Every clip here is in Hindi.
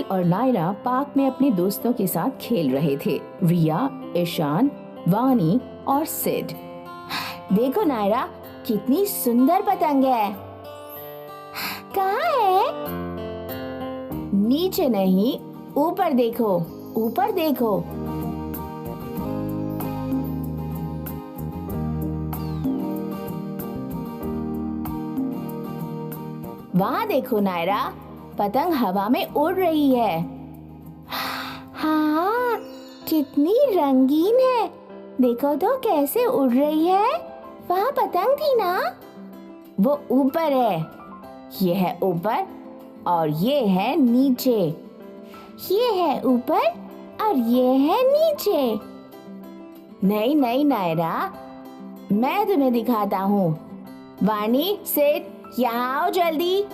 और नायरा पार्क में अपने दोस्तों के साथ खेल रहे थे। रिया, ईशान, वानी और सिड। देखो नायरा, कितनी सुंदर पतंग है। कहाँ है? नीचे नहीं, ऊपर देखो, ऊपर देखो। वहाँ देखो नायरा, पतंग हवा में उड़ रही है। हाँ, कितनी रंगीन है। देखो तो कैसे उड़ रही है। वहाँ पतंग थी ना? वो ऊपर है। ये है ऊपर और ये है नीचे। ये है ऊपर और ये है नीचे। नहीं नहीं नायरा, मैं तुम्हें दिखाता हूँ। वानी, सिड, यहाँ आओ जल्दी।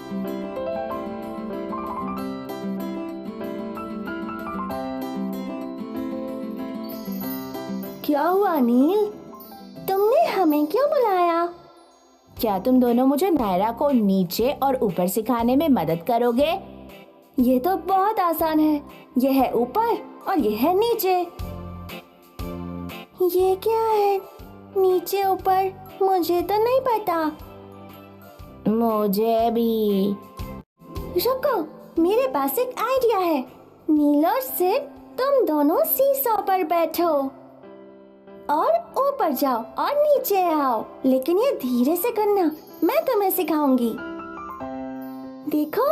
क्या हुआ नील? तुमने हमें क्यों बुलाया? क्या तुम दोनों मुझे नायरा को नीचे और ऊपर सिखाने में मदद करोगे? ये तो बहुत आसान है। ये है ऊपर और ये है नीचे। ये क्या है? नीचे ऊपर मुझे तो नहीं पता। मुझे भी। रुको, मेरे पास एक आइडिया है। नील और सिड, तुम दोनों सीसॉ पर बैठो और ऊपर जाओ और नीचे आओ। लेकिन ये धीरे से करना, मैं तुम्हें सिखाऊंगी। देखो,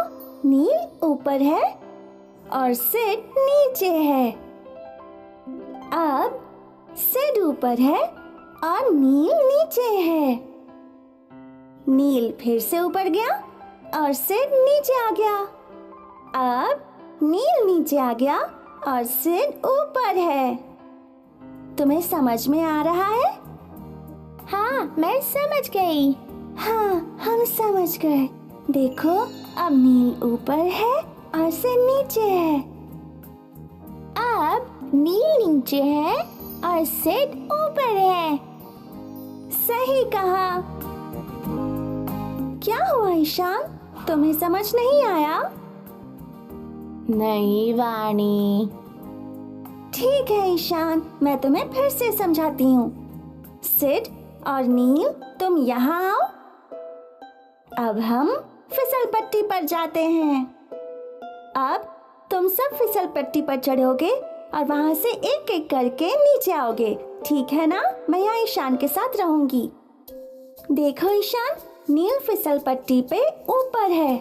नील ऊपर है और सिड नीचे है। अब सिड ऊपर है और नील नीचे है। नील फिर से ऊपर गया और सिड नीचे आ गया। अब नील नीचे आ गया और सिड ऊपर है। तुम्हें समझ में आ रहा है? हाँ, मैं समझ गई। हाँ, हम समझ गए। देखो, अब नील ऊपर है और सिड नीचे है। अब नील नीचे है और सिड ऊपर है। सही कहा। क्या हुआ ईशान? तुम्हें समझ नहीं आया? नहीं वानी। ठीक है ईशान, मैं तुम्हें फिर से समझाती हूँ। सिड और नील, तुम यहाँ आओ। अब हम फिसल पट्टी पर जाते हैं। अब तुम सब फिसल पट्टी पर चढ़ोगे और वहाँ से एक एक करके नीचे आओगे। ठीक है ना? मैं यहाँ ईशान के साथ रहूंगी। देखो ईशान, नील फिसल पट्टी पे ऊपर है।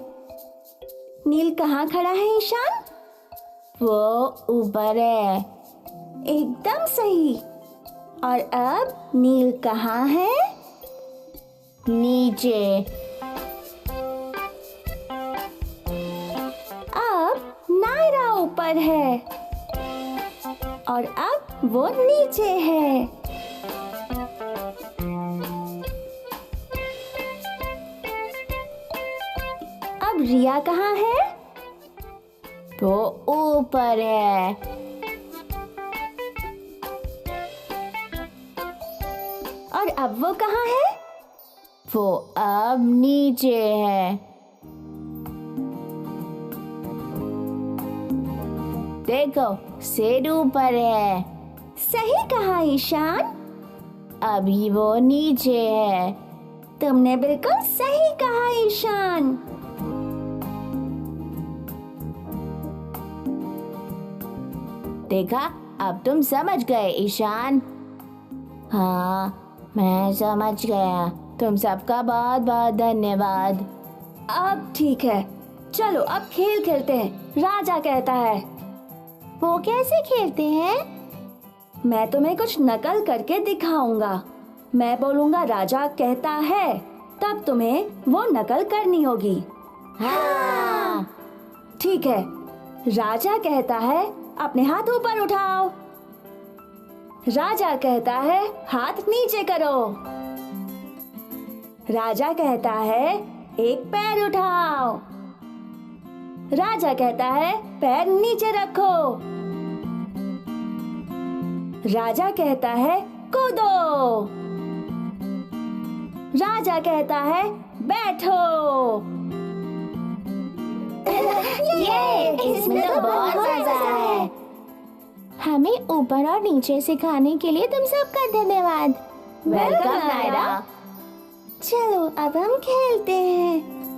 नील कहाँ खड़ा है ईशान? वो ऊपर है। एकदम सही। और अब नील कहाँ है? नीचे। अब नायरा ऊपर है और अब वो नीचे है। अब रिया कहाँ है? वो ऊपर है। और अब वो कहाँ है? वो अब नीचे है। देखो, सिड ऊपर है। सही कहा ईशान। अभी वो नीचे है। तुमने बिल्कुल सही कहा ईशान। देखा, अब तुम समझ गए ईशान। हाँ, मैं समझ गया। तुम सबका बहुत बहुत धन्यवाद। अब ठीक है, चलो अब खेल खेलते हैं। राजा कहता है। वो कैसे खेलते हैं? मैं तुम्हें कुछ नकल करके दिखाऊंगा। मैं बोलूंगा राजा कहता है, तब तुम्हें वो नकल करनी होगी। हाँ। ठीक है। राजा कहता है, अपने हाथ ऊपर उठाओ। राजा कहता है, हाथ नीचे करो। राजा कहता है, एक पैर उठाओ। राजा कहता है, पैर नीचे रखो। राजा कहता है, कूदो। राजा कहता है, बैठो। ये इसमें तो बहुत मजा है। हमें ऊपर और नीचे सिखाने के लिए तुम सबका धन्यवाद। वेलकम नायरा। चलो अब हम खेलते हैं।